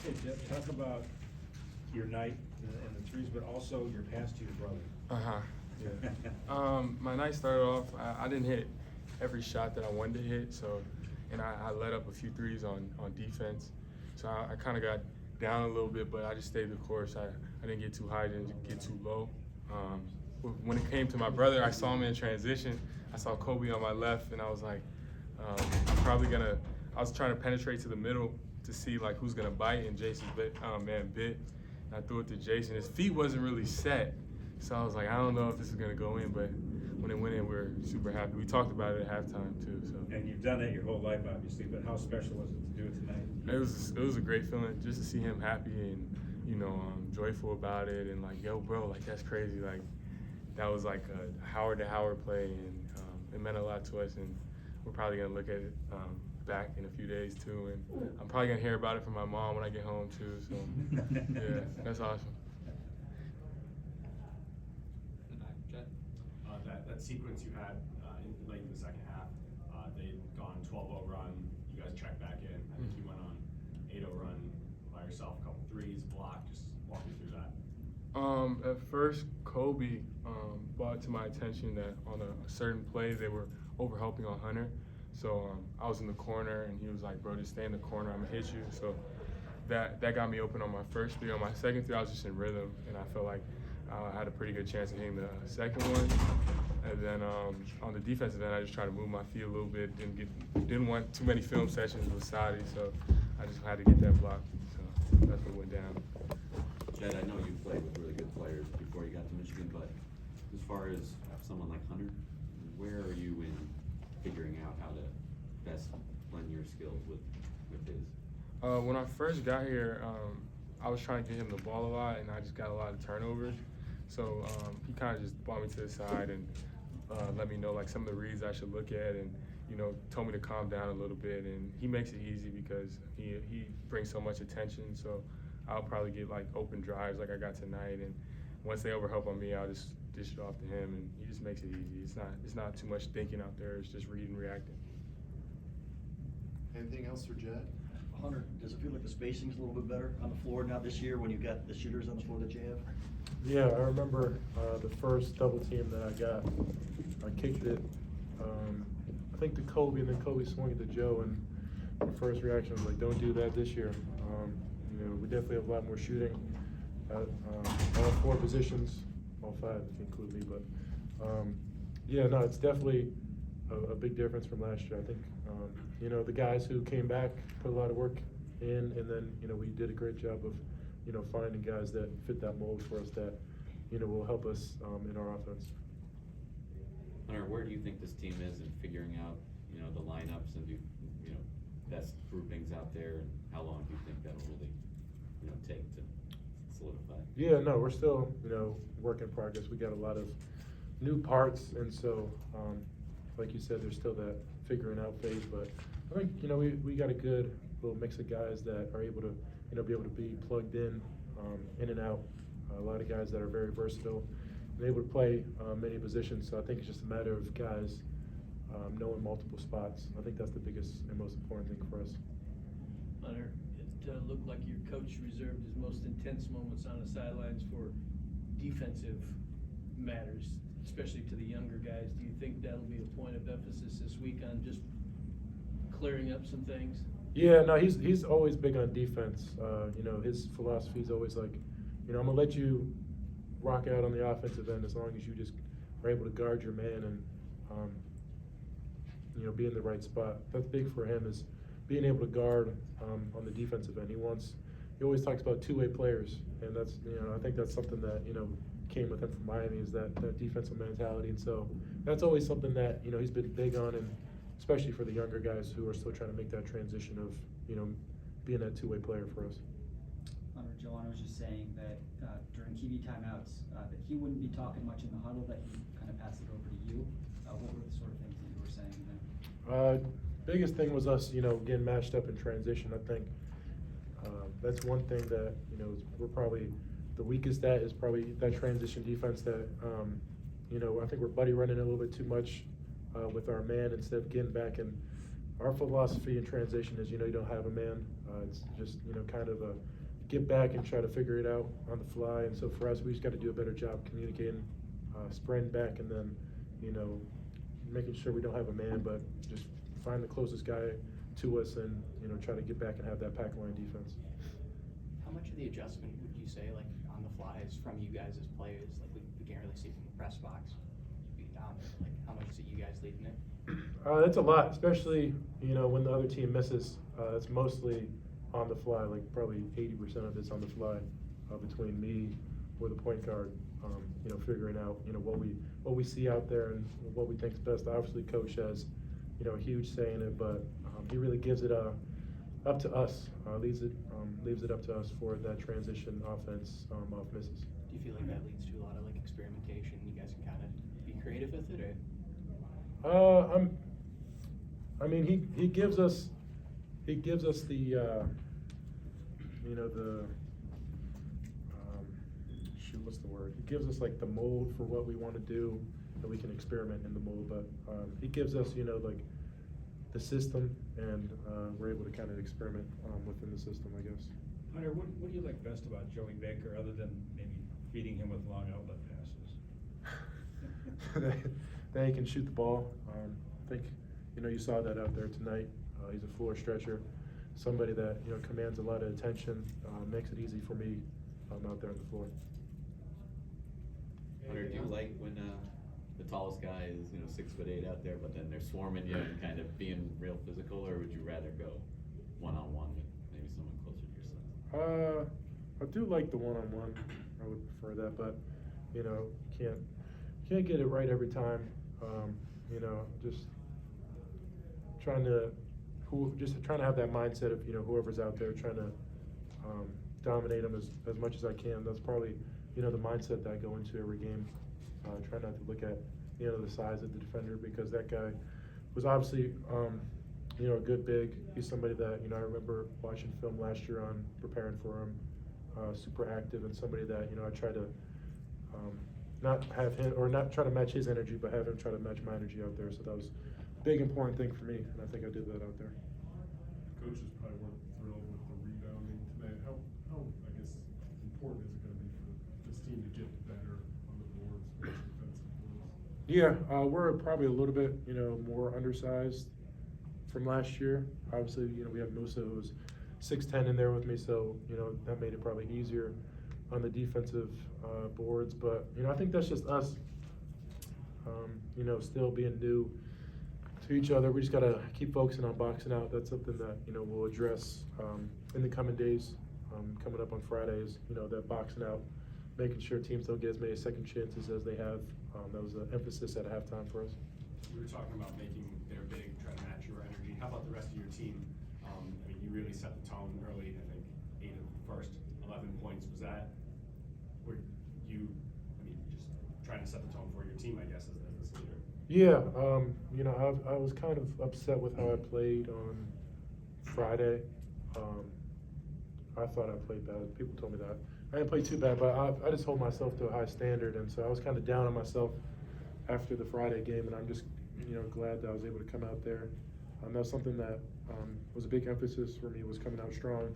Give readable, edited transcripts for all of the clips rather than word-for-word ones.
Hey, Jett, talk about your night and the threes, but also your pass to your brother. Yeah. My night started off. I didn't hit every shot that I wanted to hit, so and I let up a few threes on defense. So I kind of got down a little bit, but I just stayed the course. I didn't get too high, didn't get too low. When it came to my brother, I saw him in transition. I saw Kobe on my left, and I was like, I'm probably gonna. I was trying to penetrate to the middle to see like who's gonna bite, and Jason's man bit. And I threw it to Jason. His feet wasn't really set, so I was like, I don't know if this is gonna go in, but when it went in, we were super happy. We talked about it at halftime too. So. And you've done that your whole life, obviously, but how special was it to do it tonight? It was a great feeling just to see him happy and joyful about it, and like, yo, bro, like that's crazy. Like that was like a Howard to Howard play, and it meant a lot to us. And we're probably gonna look at it back in a few days too, and I'm probably gonna hear about it from my mom when I get home too. So yeah, that's awesome. Jett? That sequence you had late in the second half, they'd gone 12-0 run. You guys checked back in. I think you went on 8-0 run by yourself, a couple threes, blocked. Just walk me through that. At first, Kobe brought it to my attention that on a certain play they were overhelping on Hunter. So I was in the corner, and he was like, "Bro, just stay in the corner. I'm gonna hit you." So that got me open on my first three. On my second three, I was just in rhythm, and I felt like I had a pretty good chance of hitting the second one. And then on the defensive end, I just tried to move my feet a little bit. Didn't want too many film sessions with Saudi, so I just had to get that block. So that's what went down. Jett, I know you played with really good players before you got to Michigan, but as far as someone like Hunter, where are you in figuring out how to best blend your skills with his? When I first got here, I was trying to get him the ball a lot, and I just got a lot of turnovers. So he kind of just brought me to the side and let me know like some of the reads I should look at, and told me to calm down a little bit. And he makes it easy because he brings so much attention. So I'll probably get like open drives like I got tonight, and once they overhelp on me, I'll just dish it off to him, and he just makes it easy. It's not too much thinking out there. It's just reading, reacting. Anything else for Jett? Hunter, does it feel like the spacing's a little bit better on the floor now this year when you've got the shooters on the floor that you have? Yeah, I remember the first double team that I got. I kicked it, I think to Kobe, and then Kobe swung it to Joe, and my first reaction was like, don't do that this year. We definitely have a lot more shooting at all four positions, all five if you include me, but yeah, no, it's definitely a big difference from last year. I think, the guys who came back put a lot of work in, and then, we did a great job of, finding guys that fit that mold for us that, will help us in our offense. Hunter, where do you think this team is in figuring out, the lineups and best groupings out there, and how long do you think that'll really, take to solidify? Yeah, no, we're still, work in progress. We got a lot of new parts, and so, like you said, there's still that figuring out phase, but I think, we got a good little mix of guys that are able to, be able to be plugged in and out. A lot of guys that are very versatile and able to play many positions, so I think it's just a matter of guys knowing multiple spots. I think that's the biggest and most important thing for us. Hunter, it looked like your coach reserved his most intense moments on the sidelines for defensive matters, especially to the younger guys. Do you think that'll be a point of emphasis this week on just clearing up some things? Yeah, no, he's always big on defense. His philosophy is always like, I'm gonna let you rock out on the offensive end as long as you just are able to guard your man and be in the right spot. That's big for him, is being able to guard on the defensive end. He always talks about two-way players, and that's I think that's something that came with him from Miami, is that defensive mentality, and so that's always something that he's been big on, and especially for the younger guys who are still trying to make that transition of being that two-way player for us. Hunter, Joanna was just saying that during TV timeouts that he wouldn't be talking much in the huddle, that he kind of passed it over to you. What were the sort of things that you were saying then? Biggest thing was us, getting matched up in transition. I think that's one thing that we're probably the weakest at, is probably that transition defense. That I think we're buddy running a little bit too much with our man instead of getting back and our philosophy in transition is, you don't have a man. It's just, kind of a get back and try to figure it out on the fly. And so for us, we just got to do a better job communicating, spreading back, and then, making sure we don't have a man, but just find the closest guy to us and, try to get back and have that pack line defense. How much of the adjustment would you say, like, on the fly is from you guys as players? Like, we can't really see from the press box. Like, how much is it you guys leading it? That's a lot, especially, when the other team misses. It's mostly on the fly, like probably 80% of it's on the fly, between me or the point guard, figuring out, what we see out there and what we think is best. Obviously, coach has, a huge say in it, but he really gives it up to us, leaves it up to us for that transition offense off misses. Do you feel like that leads to a lot of, like, experimentation? You guys can kind of be creative with it, or? He gives us the, what's the word? He gives us like the mold for what we want to do, and we can experiment in the mold. But he gives us, like the system, and we're able to kind of experiment within the system, I guess. Hunter, what do you like best about Joey Baker, other than maybe feeding him with long outlet passes? that he can shoot the ball. I think, you saw that out there tonight. He's a floor stretcher, somebody that, commands a lot of attention, makes it easy for me out there on the floor. Hunter, do you like when the tallest guy is 6'8" out there, but then they're swarming you and kind of being real physical, or would you rather go one-on-one with maybe someone closer to your size? I do like the one-on-one. I would prefer that, but can't get it right every time. Just trying to have that mindset of whoever's out there, trying to dominate them as much as I can. That's probably the mindset that I go into every game. Try not to look at the size of the defender, because that guy was obviously a good big. He's somebody that I remember watching film last year on, preparing for him. Super active, and somebody that I try to not have him, or not try to match his energy, but have him try to match my energy out there. So that was a big important thing for me, and I think I did that out there. Coaches probably weren't thrilled with the rebounding tonight. How I guess important is it going to be for this team to get better on the boards, defensive boards? Yeah, we're probably a little bit more undersized from last year. Obviously, we have Musa, who's 6'10" in there with me, so that made it probably easier on the defensive boards. But I think that's just us, still being new to each other. We just gotta keep focusing on boxing out. That's something that we'll address in the coming days. Coming up on Fridays, that boxing out, making sure teams don't get as many second chances as they have. That was an emphasis at halftime for us. You were talking about making their big, trying to match your energy. How about the rest of your team? You really set the tone early. I think 8 of the first 11 points. Was that where you, just trying to set the tone for your team, I guess, as this leader? Yeah, I was kind of upset with how I played on Friday. I thought I played bad. People told me that. I didn't play too bad, but I just hold myself to a high standard, and so I was kind of down on myself after the Friday game, and I'm just, glad that I was able to come out there. That was something that was a big emphasis for me, was coming out strong,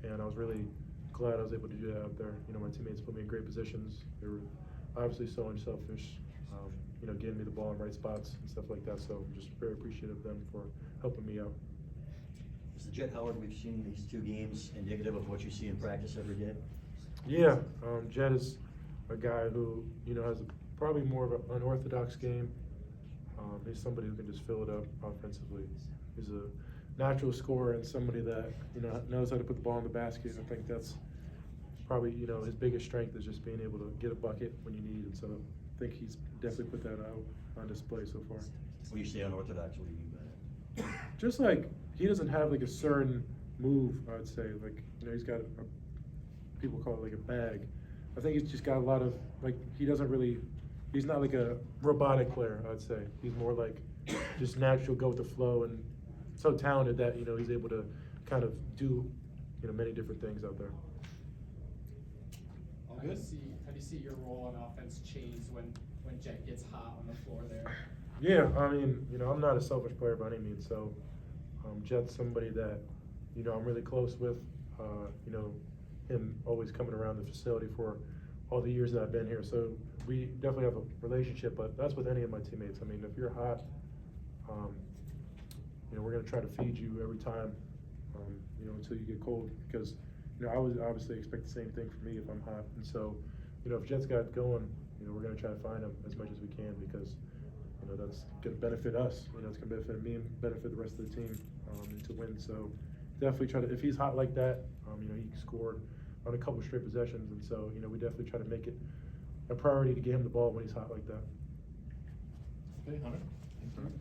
and I was really glad I was able to do that out there. My teammates put me in great positions. They were obviously so unselfish, getting me the ball in right spots and stuff like that, so I'm just very appreciative of them for helping me out. Is the Jett Howard we've seen these 2 games indicative of what you see in practice every day? Yeah, Jett is a guy who, has probably more of an unorthodox game. He's somebody who can just fill it up offensively. He's a natural scorer and somebody that, knows how to put the ball in the basket. I think that's probably, his biggest strength is just being able to get a bucket when you need it. So I think he's definitely put that out on display so far. When you say unorthodox, what do you mean by that? Just like, he doesn't have like a certain move, I'd say. Like, he's got people call it like a bag. I think he's just got a lot of, like, he's not like a robotic player, I'd say. He's more like just natural, go with the flow, and so talented that, he's able to kind of do, many different things out there. How do you see your role on offense change when Jett gets hot on the floor there? Yeah, I'm not a selfish player by any means, so, Jett's somebody that, you know, I'm really close with, you know, him always coming around the facility for all the years that I've been here. So we definitely have a relationship, but that's with any of my teammates. I mean, if you're hot, you know, we're gonna try to feed you every time, you know, until you get cold, because, you know, I would obviously expect the same thing from me if I'm hot. And so, you know, if Jett's got it going, you know, we're gonna try to find him as much as we can, because, you know, that's gonna benefit us, you know, it's gonna benefit me and benefit the rest of the team, and to win. So definitely try to, if he's hot like that, you know, he scored on a couple straight possessions, and so, you know, we definitely try to make it a priority to get him the ball when he's hot like that. Okay, Hunter? Thank you.